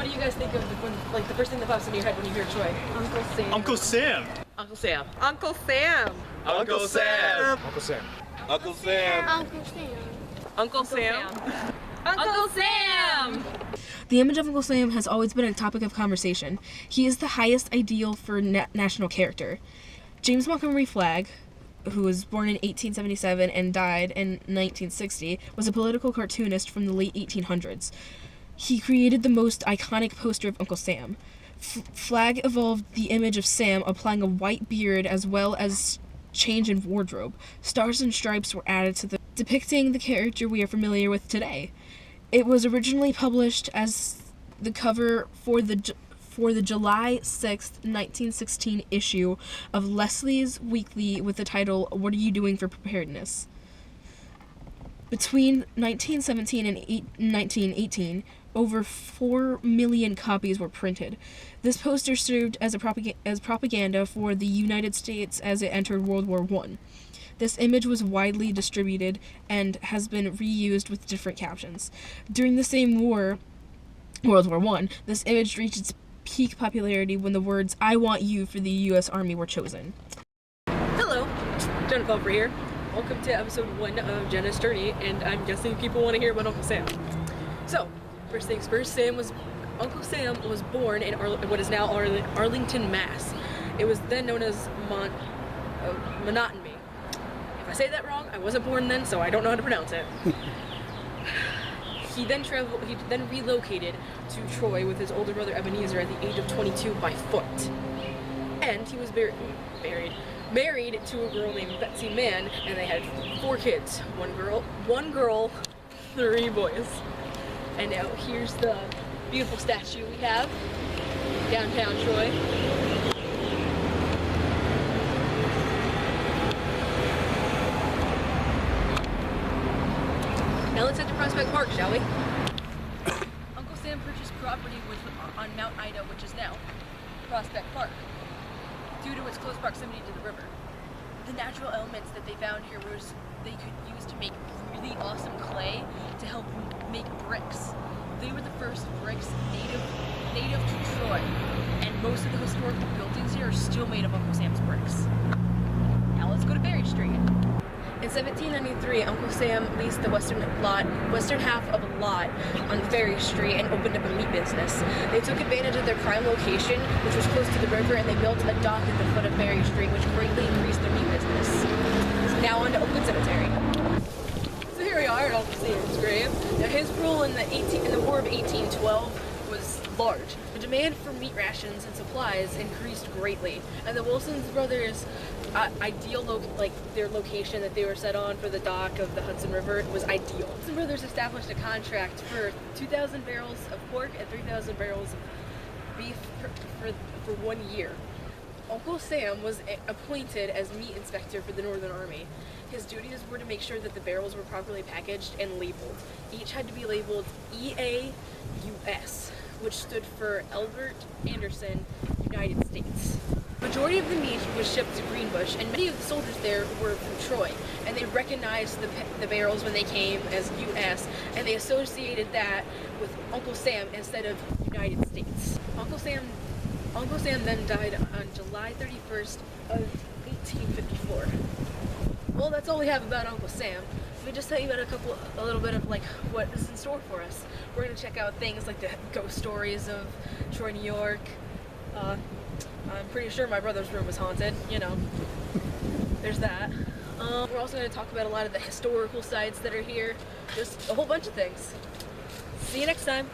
what do you guys think of when, the first thing that pops into your head when you hear Troy? Uncle Sam. Uncle Sam. Uncle Sam. Uncle Sam. Uncle Sam. Uncle Sam. Uncle Sam. Uncle Sam. Uncle Sam. Uncle Sam. The image of Uncle Sam has always been a topic of conversation. He is the highest ideal for national character. James Montgomery Flagg, who was born in 1877 and died in 1960, was a political cartoonist from the late 1800s. He created the most iconic poster of Uncle Sam. Flagg evolved the image of Sam, applying a white beard as well as change in wardrobe. Stars and stripes were added to depicting the character we are familiar with today. It was originally published as the cover for the July 6th, 1916 issue of Leslie's Weekly with the title, "What Are You Doing for Preparedness?" Between 1917 and 1918, over 4 million copies were printed. This poster served as propaganda for the United States as it entered World War I. This image was widely distributed and has been reused with different captions. During the same war, World War I, this image reached its peak popularity when the words "I want you" for the U.S. Army were chosen. Hello, Jenna here. Welcome to episode 1 of Jenna's Journey, and I'm guessing people want to hear about Uncle Sam. So, first things first, Uncle Sam was born in what is now Arlington, Mass. It was then known as Monotony. If I say that wrong, I wasn't born then, so I don't know how to pronounce it. He then relocated to Troy with his older brother Ebenezer at the age of 22 by foot. And he was married to a girl named Betsy Mann, and they had 4 kids. One girl, 3 boys. And now here's the beautiful statue we have downtown Troy. Now let's head to Prospect Park, shall we? Uncle Sam purchased property on Mount Ida, which is now Prospect Park, due to its close proximity to the river. The natural elements that they found here was they could use to make really awesome clay to help make bricks. They were the first bricks native to Troy, and most of the historical buildings here are still made of Uncle Sam's bricks. Now let's go to Berry Street. In 1793, Uncle Sam leased the western half of a lot on Ferry Street and opened up a meat business. They took advantage of their prime location, which was close to the river, and they built a dock at the foot of Ferry Street, which greatly increased their meat business. Now on to Oakland Cemetery. So here we are at Uncle Sam's grave. Now his rule in the War of 1812 was large. The demand for meat rations and supplies increased greatly, and the Wilson brothers' their location that they were set on for the dock of the Hudson River was ideal. Wilson brothers established a contract for 2,000 barrels of pork and 3,000 barrels of beef for 1 year. Uncle Sam was appointed as meat inspector for the Northern Army. His duties were to make sure that the barrels were properly packaged and labeled. Each had to be labeled EAUS, which stood for Albert Anderson, United States. Majority of the meat was shipped to Greenbush, and many of the soldiers there were from Troy, and they recognized the barrels when they came as US, and they associated that with Uncle Sam instead of United States. Uncle Sam then died on July 31st of 1854. Well, that's all we have about Uncle Sam. Let me just tell you about a little bit of what is in store for us. We're going to check out things like the ghost stories of Troy, New York. I'm pretty sure my brother's room was haunted, there's that. We're also going to talk about a lot of the historical sites that are here, just a whole bunch of things. See you next time.